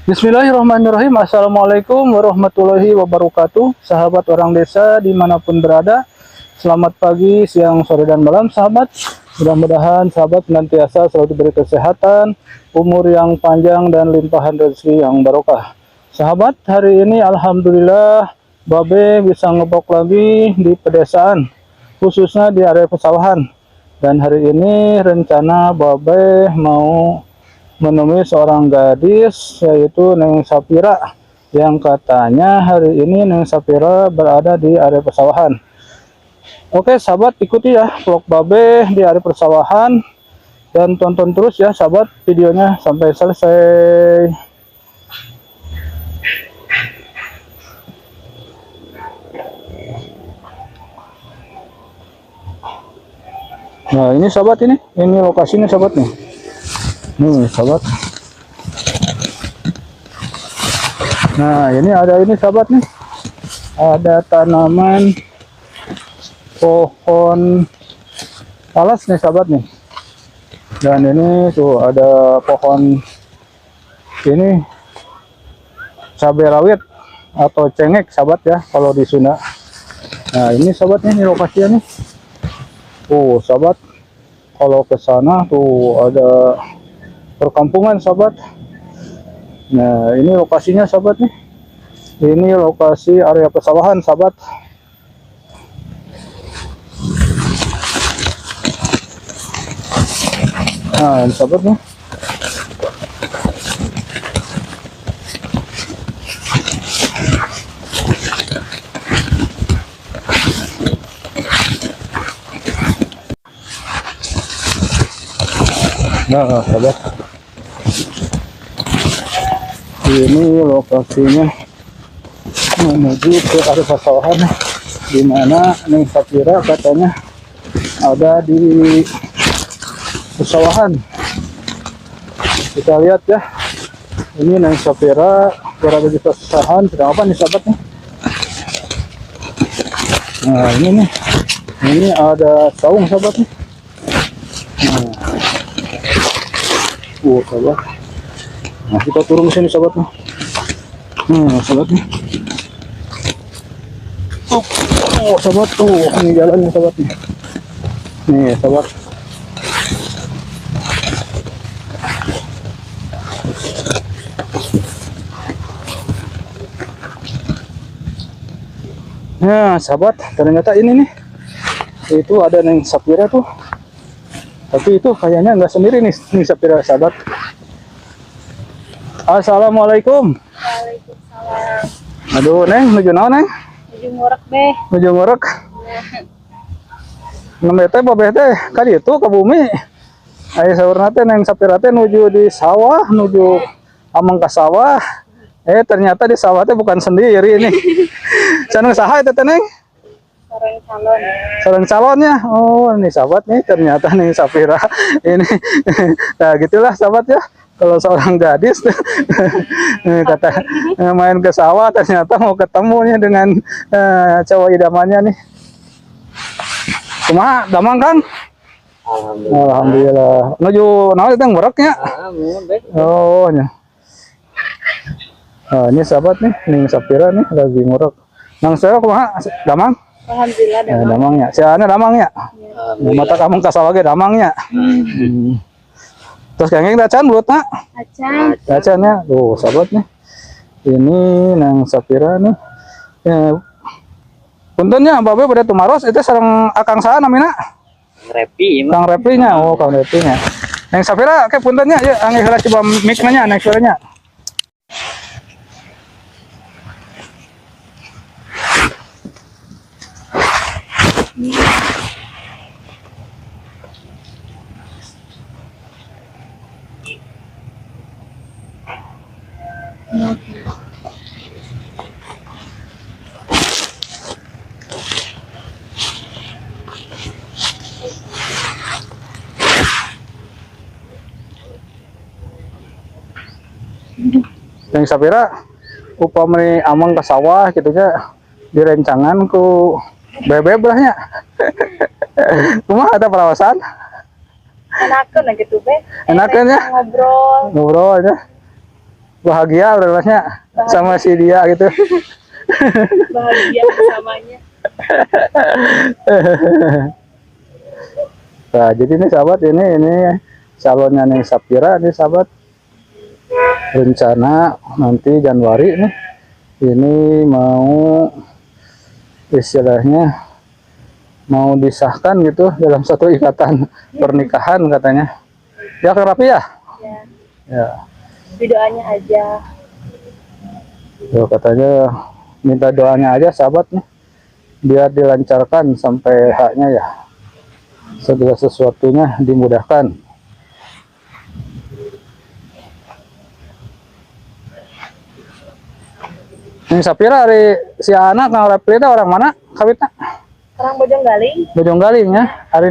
Bismillahirrahmanirrahim. Assalamualaikum warahmatullahi wabarakatuh. Sahabat orang desa dimanapun berada, selamat pagi, siang, sore, dan malam sahabat. Mudah-mudahan sahabat senantiasa selalu diberi kesehatan, umur yang panjang, dan limpahan rezeki yang barokah. Sahabat, hari ini Alhamdulillah Babe bisa ngebok lagi di pedesaan, khususnya di area pesawahan. Dan hari ini rencana Babe mau menemui seorang gadis yaitu Neng Sapira, yang katanya hari ini Neng Sapira berada di area persawahan. Oke sahabat, ikuti ya vlog Babe di area persawahan dan tonton terus ya sahabat videonya sampai selesai. Nah ini sahabat, ini lokasinya sahabat nih. Nih sahabat. Nah ini ada sahabat nih, ada tanaman pohon talas nih sahabat nih. Dan ini tuh ada pohon ini cabai rawit atau cengek sahabat ya kalau di Sunda. Nah ini sahabat nih, ini lokasinya nih. Sahabat, kalau ke sana tuh ada perkampungan sahabat. Nah ini lokasinya sahabat nih, ini lokasi area pesawahan sahabat. Nah ini sahabat nih, nah sahabat, ini lokasinya menuju ke area pesawahan, dimana Neng Sapira katanya ada di pesawahan. Kita lihat ya, ini Neng Sapira berada di pesawahan. Sedang apa nih sahabat nih? Nah ini nih, ini ada saung sahabat nih. Nah, sahabat. Nah kita turun ke sini sahabat nih. Sahabat nih. Sahabat tuh, ini jalan nih sahabat nih. Nih sahabat. Nah sahabat, ternyata ini nih, itu ada Neng Sapira tuh. Tapi itu kayaknya nggak sendiri nih Neng Sapira sahabat. Assalamualaikum. Waalaikumsalam. Aduh Neng, menuju naon Neng? Menuju ngorek deh. Menuju ngorek. Nembe teh babeh teh ka ditu ke bumi. Aya saurna teh Neng Sapira teh nuju di sawah, nuju amang ka sawah. Ternyata di sawah teh bukan sendiri ini. Canung saha eta teh Neng? Sarang calon. Sareng calonnya. Oh, ini sahabat nih, ternyata Neng Sapira ini. Nah, gitulah sahabat ya. Kalau seorang gadis kata main ke sawah, ternyata mau ketemunya dengan cowok idamannya nih. Kumaha damang Kang? Alhamdulillah. Nuju naon teh ngoroknya? Oh nya. Nah, ini sahabat nih, Neng Sapira nih lagi ngorok. Nang saya kumaha damang? Alhamdulillah damang. Damangnya. Siana damangnya. Mata kamu ka sawah ge damangnya. Terus kenging dacan bulutna? Acan. Dacannya. Tuh, sahabat nih. Ini Neng Sapira nih. Ya. Puntennya Babe pada tumaros itu sareng akang saha namina? Repi, Kang Repinya. Oh, Kang Repinya. Neng Sapira ke puntennya ya, angge heula coba mic-na nya Neng Sapiranya. Neng Sapira upamane amang ke sawah gitu nya direncangan ku bebek berahnya. Kumaha ada perawasan? Enakeun gitu be. Enakeun ya? Ngobrol. Ngobrol ya. bahagia berarti sama si dia gitu. Bahagia bersamanya. Nah, jadi nih sahabat, ini calonnya nih Sapira nih sahabat. Rencana nanti Januari nih ini mau istilahnya mau disahkan gitu dalam satu ikatan pernikahan katanya. Ya Kang Rapi ya? Ya, Ya. doanya aja. Yo, katanya minta doanya aja sahabat nih biar dilancarkan sampai haknya ya. Segala sesuatunya dimudahkan. Ini Sapira dari si anak Kang Rapi itu orang mana? Kawitna? Orang Bojonggaling. Bojonggaling ya. Hari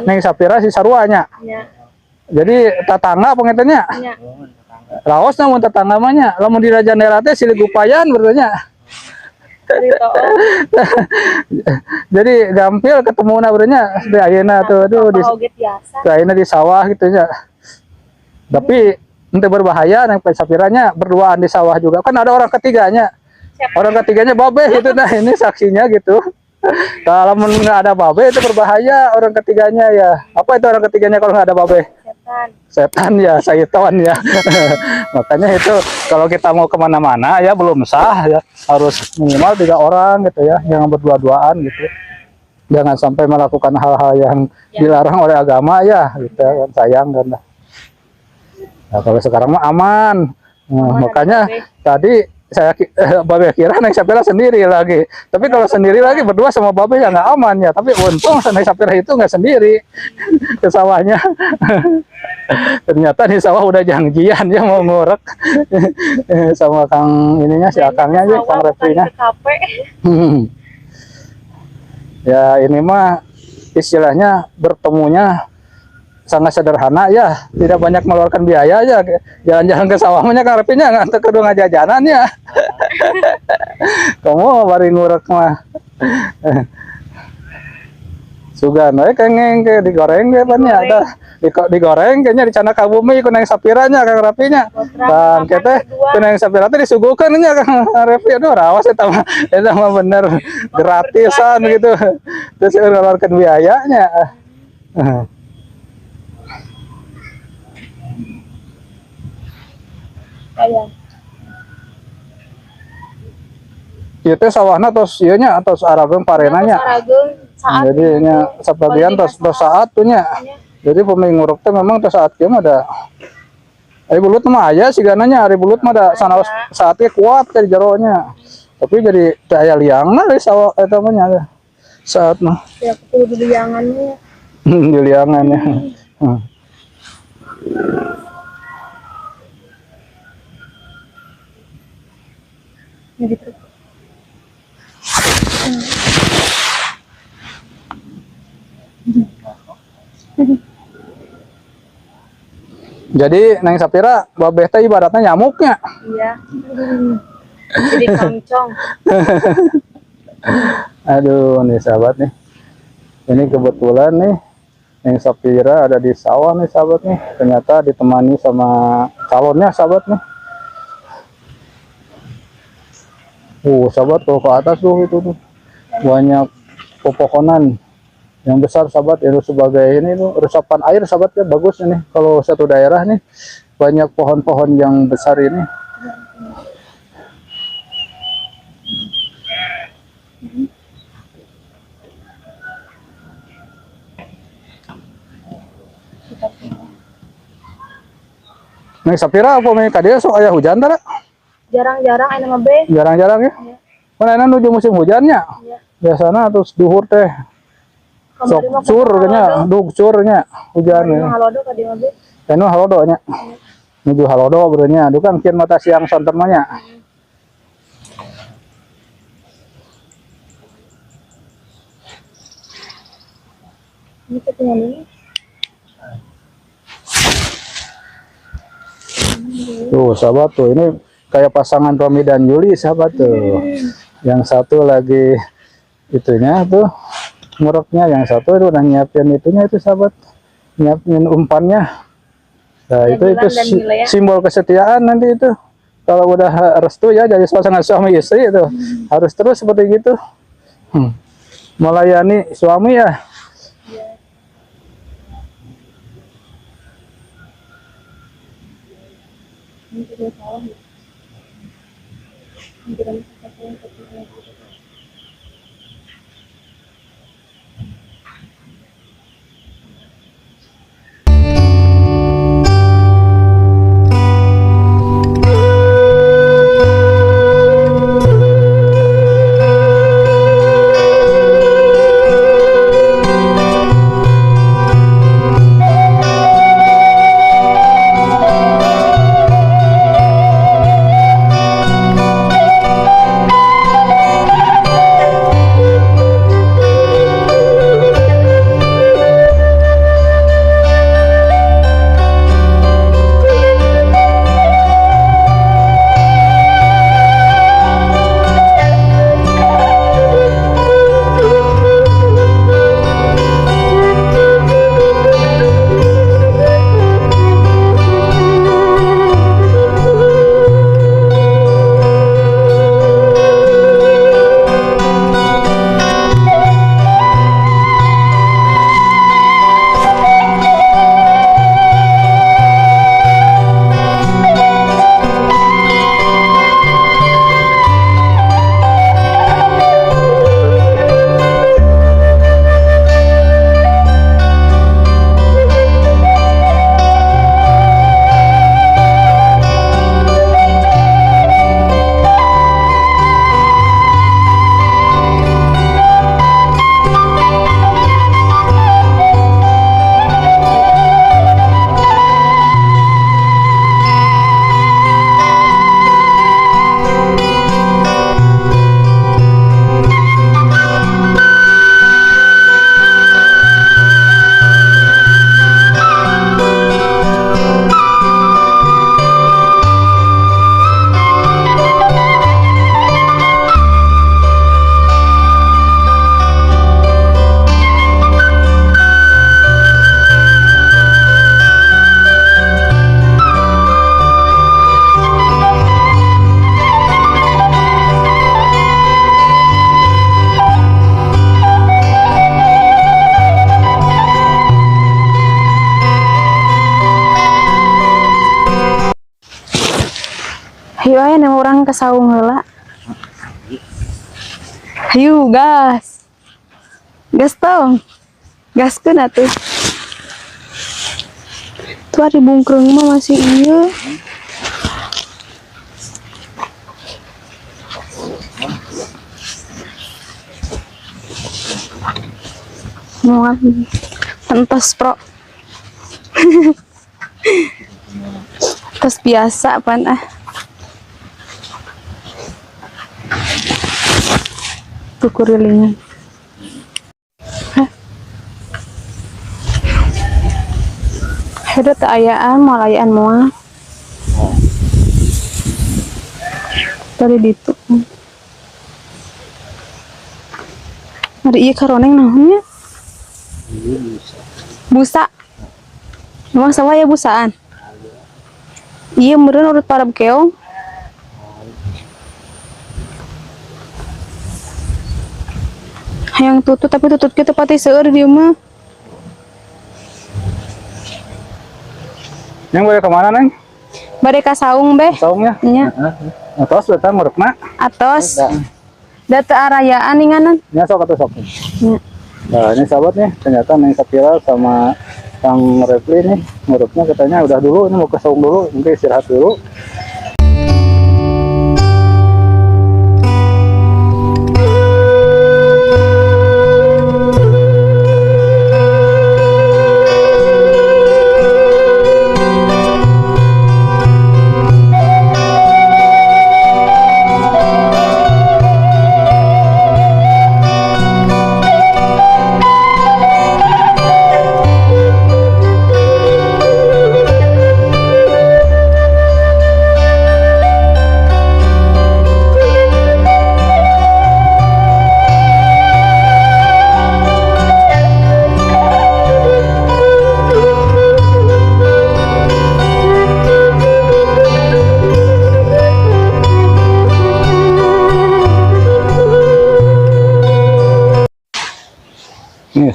neng Sapira si saruanya. Ya, Jadi tetangga pengertiannya. ya. Laos namun tetangga mahnya. Lamun di Raja Daerah teh silih gupayan berarti. Dari Tool. Jadi gampil ketemu na berarti. Di ayeuna tuh aduh di Oget biasa. ayeuna di sawah gitu ya. Tapi ente berbahaya neng Sapiranya berduaan di sawah juga. Kan ada orang ketiganya. Siapa? Orang ketiganya babe gitu, nah ini saksinya gitu. Kalau nggak ada babe itu berbahaya orang ketiganya ya. Apa itu orang ketiganya kalau nggak ada babe? Setan. Setan ya, syaitan ya. Makanya itu kalau kita mau kemana-mana ya belum sah ya, harus minimal 3 orang gitu ya, yang berdua-duaan gitu. Jangan sampai melakukan hal-hal yang dilarang oleh agama ya, gitu kan sayang kan. Nah, kalau sekarang mah aman. Nah, makanya tadi saya babe kira Neng Sapira sendiri lagi. Tapi kalau sendiri lagi berdua sama babe ya nggak aman ya. Tapi untung Neng Sapira itu nggak sendiri ke sawahnya. Ternyata di sawah udah janjian ya mau ngorek sama Kang ininya si akangnya aja, Kang Refrinya. Ya ini mah istilahnya bertemunya sangat sederhana ya, tidak banyak mengeluarkan biaya aja. Jalan-jalan ke sawahnya Kang Repinya ngantar ke dua jajanan ya. Kamu bari ngurek mah. Sugan we kengeng ke digoreng ge pan ya ada. Digoreng kayaknya di Cana Kabumi ku Neng Sapiranya Kang Repinya. Dan kita ku Neng Sapira teh disuguhkeun nya Kang Repi. Aduh rawas eta mah bener gratisan gitu. Terus ngeluarkan biayanya. Kayak. Itu sawahna tos ieu nya tos Arageung parenanya. Saat Jadi nya sebagian tos saat tuh nya. Jadi pemain nguruk teh memang tos saat kieu mah ada ari bulut mah aya sigananya, ari bulut mah ada sanaos saatnya kuat ke jero nya. Tapi jadi teu aya liangna di sawah eta mah nya saat mah. ya kudu liangannya. Di liangannya. Gitu. Jadi Neng Sapira babeh teh ibaratnya nyamuknya. Iya. Jadi kancong. Aduh nih sahabat nih. Ini kebetulan nih Neng Sapira ada di sawah nih sahabat nih. Ternyata ditemani sama calonnya sahabat nih. Sahabat tuh ke atas tuh itu tuh banyak pepohonan yang besar sahabat itu sebagai ini tuh resapan air sahabat ya bagus ini kalau satu daerah nih banyak pohon-pohon yang besar ini. Nih Sapira apa nih tadi sok aya hujan tara? Jarang-jarang aya mah be. Jarang-jarang ya. Mana nuju musim hujannya? Iya. Biasanya terus duhur teh sok sur nya, dug curnya hujan ya. Halodo ka dieu mah be. Anu halodo nya. Nuju halodo beureunya. Aduh kan kieu mata siang sonten mah nya. Ini teh ini. Tuh sahabat tuh ini kayak pasangan Romi dan Yuli sahabat tuh. Yang satu lagi itunya tuh nguruknya, yang satu itu udah nyiapin itunya itu sahabat, nyiapin umpannya. Nah Ya, itu Dilan dan Mila ya. simbol kesetiaan nanti itu kalau udah restu ya jadi pasangan suami istri itu harus terus seperti gitu. Melayani suami ya. Ayo aya nama orang ke saung heula. Ayo gas. Gas tong. Gaskeun atuh. Tuh ari bungkrung mah masih ieu. Mual. Entos pro. Terus biasa pan ah. Tukurilingan. Ada tak ayaan, mau ayaan mua. Dari ditu. Ada iya karoneng naonnya? Busa. Emang sama ya busaan? Iya meureun urut parab keong. Hayang tutut tapi tutut kita pati seueur dia mah. Yang boleh kemana neng? Bade ka saung beh. Saungnya? Nya. Atos datang merekna. Atos. Data arayaan ninganan. Ini sok atau sok. Nya. Nah ini sahabat nih, ternyata Neng Sapira sama Kang Refli nih, menurutnya katanya udah dulu, ini mau ke saung dulu, mungkin istirahat dulu.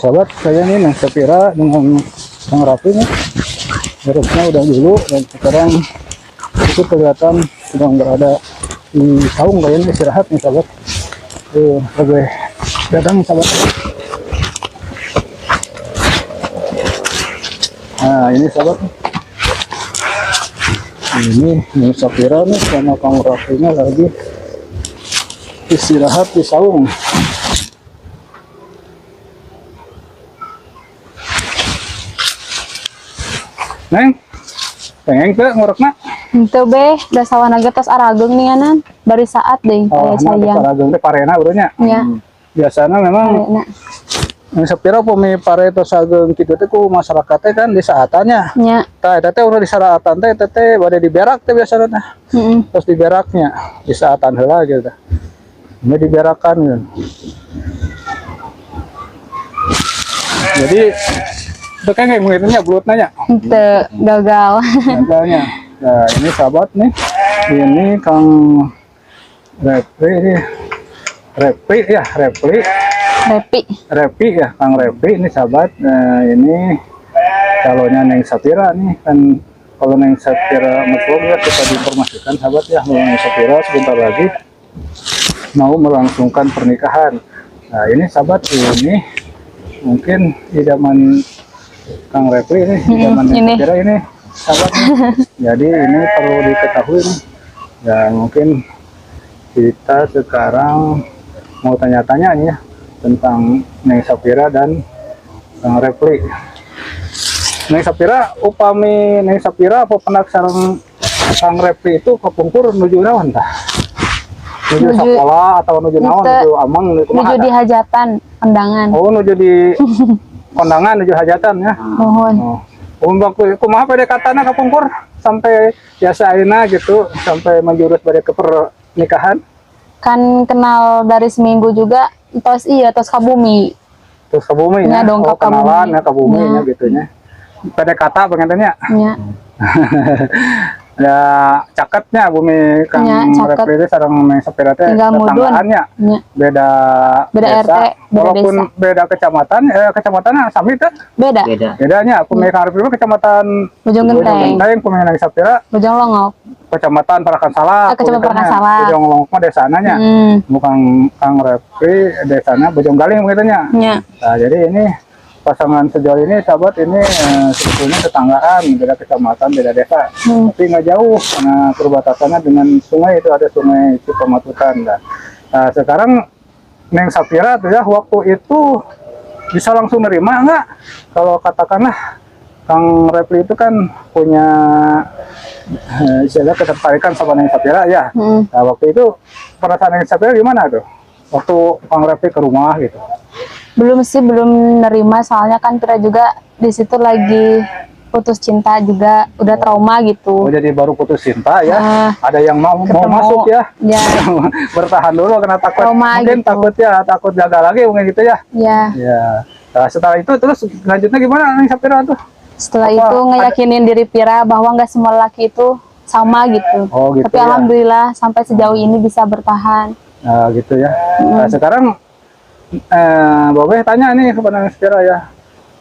sahabat, saya nih Neng Sapira dengan Kang Rafi nih. Beresnya udah dulu dan sekarang itu kelihatan sedang berada di saung kayaknya istirahat nih sahabat. Lagi datang sahabat. Nah ini sahabat. Ini Neng Sapira nih sama Kang Rafi nya lagi istirahat di saung. Neng, pengen ke ngorokna? Itu be, udah sawah naga tos arageng nih anan. Bari saat deh, kayak sayang. Parageng teh parena urutnya. Ya. Biasanya memang Parena. yang sepira pemi pare tos ageng kitu teh ku masyarakat teh kan di saatannya. Ya. Tah eta teh urang di saatan teh eta teh bade di berak teh biasana teh. Terus di beraknya di saatan heula gitu teh. Ini di berakan gitu. Jadi itu kan kayak ngeliatnya belut nanya. Itu gagal. Gagalnya. Nah ini sahabat nih, ini Kang Repli ya, Repi ya, Kang Repi ini sahabat. Nah ini calonnya Neng Sapira nih kan, kalau Neng Sapira maklum ya kita diinformasikan sahabat ya, kalau Neng Sapira sebentar lagi mau melangsungkan pernikahan. Nah ini sahabat ini mungkin di zaman Kang Repli ini, di zaman Neng Sapira ini sahabat nih. Jadi ini perlu diketahui nih. Ya mungkin kita sekarang mau tanya-tanya nih ya tentang Neng Sapira dan Kang Repli. Neng Sapira, upami Neng Sapira apa penak sareng Kang Repli itu kepungkur nuju naon tah? Nuju sekolah atau nuju naon, nuju amang, nuju di hajatan, kondangan. Oh, nuju di kondangan, nuju hajatan ya. Mohon. Oh. Kumaha PDKT-na kapungkur sampai biasa ayeuna gitu sampai menjurus pada ke pernikahan. Kan kenal dari seminggu juga tos kabumi. Terus ke bumi ya. Dongkap kenalan ya ke bumi ya. nya gitunya. PDKT pengennya. Ya. Ya caketnya bumi Kang Repli sareng Neng Sapira teh tetanggaannya. Ya. Beda RT, beda walaupun desa. beda kecamatannya sami teh. Beda. Bedanya pemi Kang Repli kecamatan Bojong Genteng, pemi Neng Sapira Bojong Longok. Kecamatan Parakan Salak. Kecamatan Parakan Salak. Bojong Longok mah desananya. Bukan Kang Repli desanya Bojong Galing katanya. Ya. Nah, jadi ini pasangan sejauh ini sahabat ini sebetulnya tetanggaan, beda kecamatan, beda desa, tapi nggak jauh karena perbatasannya dengan sungai, itu ada sungai Cipamatutan. Nah, sekarang Neng Sapira tuh ya waktu itu bisa langsung nerima nggak? Kalau katakanlah Kang Repli itu kan punya istilah ketertarikan sama Neng Sapira ya. Nah, waktu itu perasaan Neng Sapira gimana tuh? Waktu Kang Repli ke rumah gitu. Belum nerima, soalnya kan kita juga di situ lagi putus cinta juga, udah trauma gitu. Oh, jadi baru putus cinta ya. Ada yang mau masuk ya. Ya. Bertahan dulu karena takut trauma mungkin gitu. takut gagal lagi mungkin gitu ya. Ya. Ya. Nah, setelah itu terus lanjutnya gimana Neng Sapira tuh? Setelah itu ngeyakinin diri Pira bahwa nggak semua laki itu sama gitu. Oh, gitu. Tapi ya. alhamdulillah sampai sejauh ini bisa bertahan. Nah, gitu ya. Nah, sekarang Babeh tanya nih kepada Neng Sapira ya,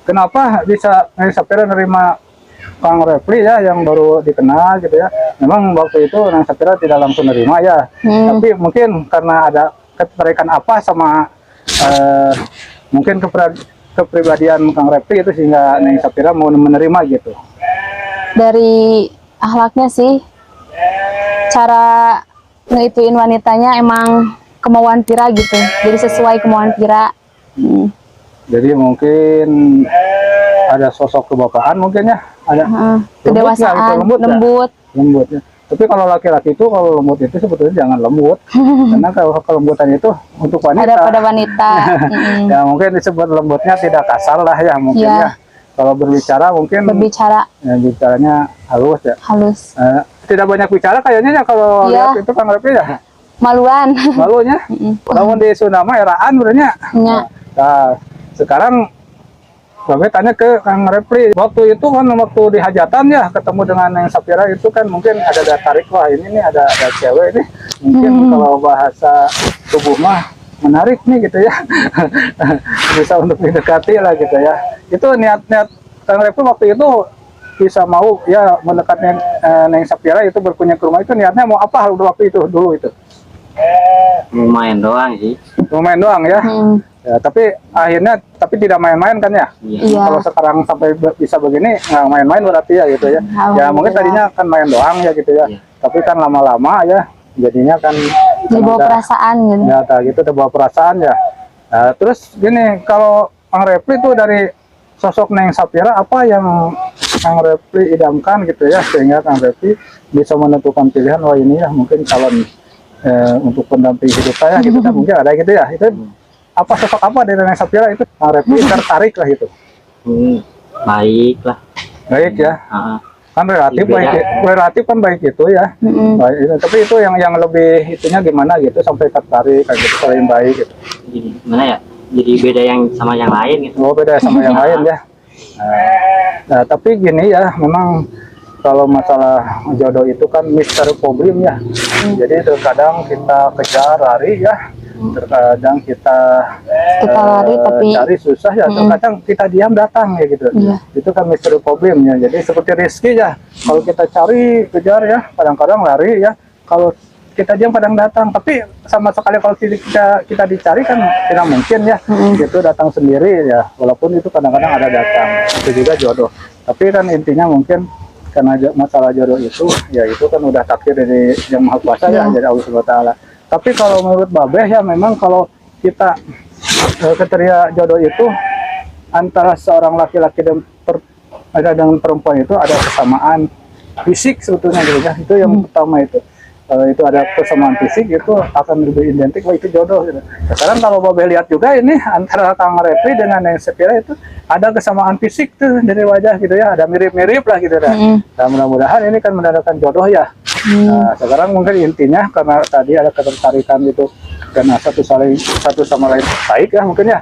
kenapa bisa Neng Sapira nerima Kang Repli ya yang baru dikenal gitu ya. Memang waktu itu Neng Sapira tidak langsung nerima ya, tapi mungkin karena ada ketertarikan apa sama mungkin kepribadian Kang Repli itu sehingga Neng Sapira mau menerima gitu. Dari akhlaknya sih, cara ngeituin wanitanya emang kemauan Pira gitu, jadi sesuai kemauan Pira. Jadi mungkin ada sosok kebapaan mungkin ya, ada kedewasaan, lembut. Ya. Tapi kalau laki-laki itu kalau lembut itu sebetulnya jangan lembut, karena kalau kelembutan itu untuk wanita. Ada pada wanita. Ya mungkin disebut lembutnya tidak kasar lah ya mungkin ya. Kalau berbicara mungkin ya, bicaranya halus ya. Halus. Tidak banyak bicara kayaknya ya kalau lihat itu Kang Repli ya. Maluan. Malunya. Namun di Sunda mah eraan sebenarnya. Nah, sekarang Babe tanya ke Kang Repli, waktu itu kan waktu di hajatan ya ketemu dengan Neng Sapira itu kan mungkin ada tarik, wah ini nih ada cewek nih. Mungkin kalau bahasa tubuh mah menarik nih gitu ya. Bisa untuk didekati lah gitu ya. Itu niat-niat Kang Refli waktu itu bisa mau ya mendekatnya Neng Sapira itu berkunjung ke rumah itu niatnya mau apa waktu itu dulu itu? Lumayan doang sih. Mau main doang ya. Ya, tapi akhirnya tidak main-main kan ya? Iya. Kalau sekarang sampai bisa begini nggak main-main berarti ya gitu ya. Ya mungkin tadinya kan main doang ya gitu ya. Iya. Tapi kan lama-lama ya jadinya kan Dibawa perasaan gitu. ya gitu terbawa perasaan ya. Nah, terus gini kalau Kang Refli itu dari sosok Neng Sapira apa yang Kang Refli idamkan gitu ya sehingga Kang Refli bisa menentukan pilihan wah ini ya mungkin calon untuk pendamping hidup saya gitu kan mungkin ada gitu ya itu apa sosok apa dari Neng Sapira itu Kang Refli tertarik lah gitu. Baik lah. Baik ya. Kan relatif Beda. baik relatif kan baik itu ya. Baik, itu. Tapi itu yang lebih itunya gimana gitu sampai tertarik kayak gitu paling baik gitu. Jadi gimana ya? Jadi beda yang sama yang lain gitu. Oh beda sama yang lain ya. Nah, tapi gini ya memang kalau masalah jodoh itu kan misteri problem ya. Jadi terkadang kita kejar lari ya. Terkadang kita lari tapi cari susah ya, terkadang kita diam datang ya gitu. Itu kan misteri problemnya. Jadi seperti rezeki ya, kalau kita cari kejar ya, kadang-kadang lari ya. Kalau kita diam kadang datang, tapi sama sekali kalau kita dicari kan tidak mungkin ya. Itu datang sendiri ya, walaupun itu kadang-kadang ada datang. Itu juga jodoh. Tapi kan intinya mungkin karena masalah jodoh itu, ya itu kan udah takdir dari Yang Maha Kuasa ya, dari Allah Subhanahu Wa Taala. Tapi kalau menurut Babeh ya memang kalau kita kriteria jodoh itu antara seorang laki-laki dan dengan perempuan itu ada kesamaan fisik sebetulnya gitu ya. Itu yang pertama itu. Itu ada kesamaan fisik itu akan lebih identik wah itu jodoh gitu. Sekarang kalau Babeh lihat juga ini antara Kang Refli dengan Neng Sapira itu ada kesamaan fisik tuh dari wajah gitu ya, ada mirip-mirip lah gitu ya. Nah, mudah-mudahan ini kan menandakan jodoh ya. Nah, sekarang mungkin intinya karena tadi ada ketertarikan gitu karena satu sama lain baik ya mungkin ya.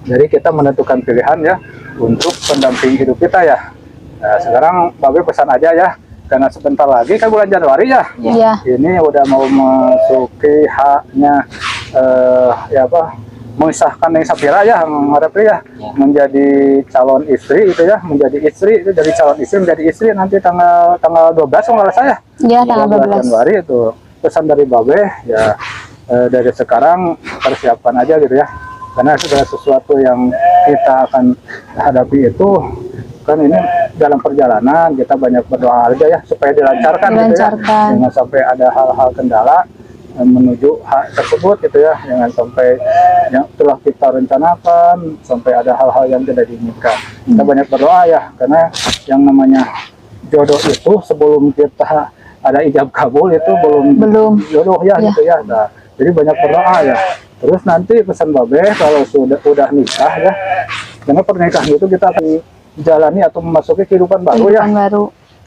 Jadi kita menentukan pilihan ya untuk pendamping hidup kita ya. Nah, sekarang Babeh pesan aja ya. Karena sebentar lagi kan bulan Januari ya. Iya. Ini udah mau masuki haknya ya apa? Mengisahkan Neng Sapira ya, Refli ya, menjadi calon istri itu ya, menjadi istri itu dari calon istri menjadi istri nanti tanggal 12 kalau nggak salah saya. Iya, tanggal 12 Januari itu. Pesan dari Babeh ya dari sekarang persiapkan aja gitu ya. Karena segala sesuatu yang kita akan hadapi itu kan ini dalam perjalanan kita banyak berdoa aja ya supaya dilancarkan gitu ya. Jangan sampai ada hal-hal kendala menuju hak tersebut gitu ya, jangan sampai yang telah kita rencanakan sampai ada hal-hal yang tidak diinginkan. Kita banyak berdoa ya, karena yang namanya jodoh itu sebelum kita ada ijab kabul itu belum jodoh ya gitu ya. Nah, jadi banyak berdoa ya. Terus nanti pesan Babeh kalau udah nikah ya, karena pernikahan itu kita akan jalani atau memasuki kehidupan baru ya.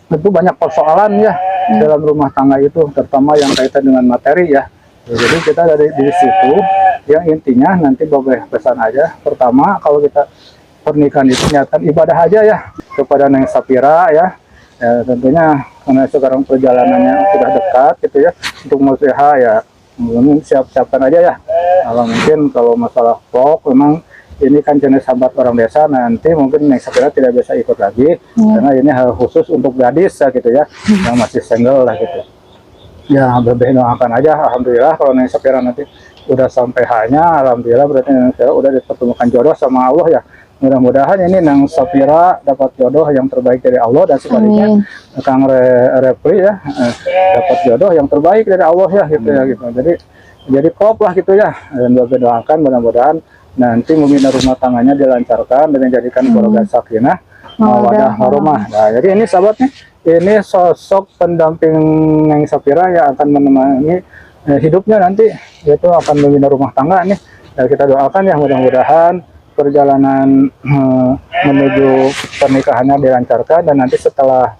Tentu banyak persoalan ya dalam rumah tangga itu, terutama yang kaitan dengan materi ya. Jadi kita dari situ, yang intinya nanti Babeh pesan aja. Pertama, kalau kita pernikahan itu niatkan ibadah aja ya kepada Neng Sapira ya. Tentunya karena sekarang perjalanannya sudah dekat gitu ya, untuk musliha ya mungkin siapkan aja ya. Kalau mungkin kalau masalah vlog memang ini kan jenis sahabat orang desa, nanti mungkin Neng Sapira tidak bisa ikut lagi karena ini hal khusus untuk gadis ya gitu ya, yang masih single lah gitu. Ya Babeh doakan aja, alhamdulillah kalau Neng Sapira nanti udah sampai hanya, alhamdulillah berarti Neng Sapira udah dipertemukan jodoh sama Allah ya. Mudah-mudahan ini Neng Sapira dapat jodoh yang terbaik dari Allah dan sebaliknya Kang Refli ya dapat jodoh yang terbaik dari Allah ya gitu ya gitu. Jadi klop lah gitu ya, dan Babeh doakan mudah-mudahan nanti membina rumah tangganya dilancarkan dan dijadikan keluarga sakinah mawaddah warahmah. Nah, jadi ini sahabat nih, ini sosok pendamping Neng Sapira yang akan menemani hidupnya nanti, yaitu akan membina rumah tangga nih. Dan kita doakan ya mudah-mudahan perjalanan menuju pernikahannya dilancarkan dan nanti setelah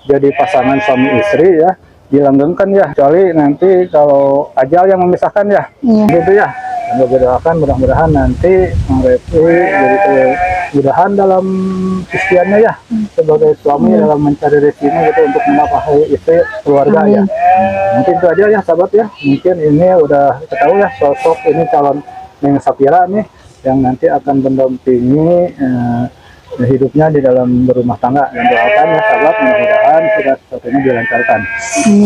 jadi pasangan suami istri ya dilanggengkan ya, kecuali nanti kalau ajal yang memisahkan ya, gitu ya. Dan berdoakan mudah-mudahan nanti Refli jadi mudahan dalam ikhtiarnya ya sebagai suami dalam mencari rezeki gitu untuk menafkahi istri keluarga ya. Mungkin itu aja ya sahabat ya. Mungkin ini udah ketahui ya sosok ini calon Neng Sapira nih yang nanti akan mendampingi hidupnya di dalam berumah tangga, dan doakan ya sahabat mudah-mudahan segala sesuatunya dilancarkan.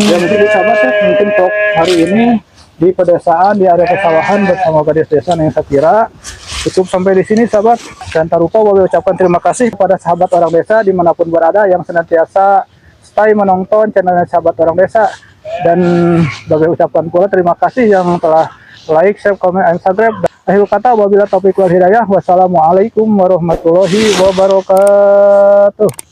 Ya mungkin di sahabat ya, mungkin untuk hari ini di pedesaan di area pesawahan bersama gadis desa Neng Sapira cukup sampai di sini sahabat. Dan tak lupa Wabi ucapkan terima kasih kepada sahabat orang desa dimanapun berada yang senantiasa stay menonton channelnya sahabat orang desa, dan Wabi ucapkan pula terima kasih yang telah like, share, komen, and subscribe. Akhir kata wabillahi taufiq wal hidayah. Wassalamualaikum warahmatullahi wabarakatuh.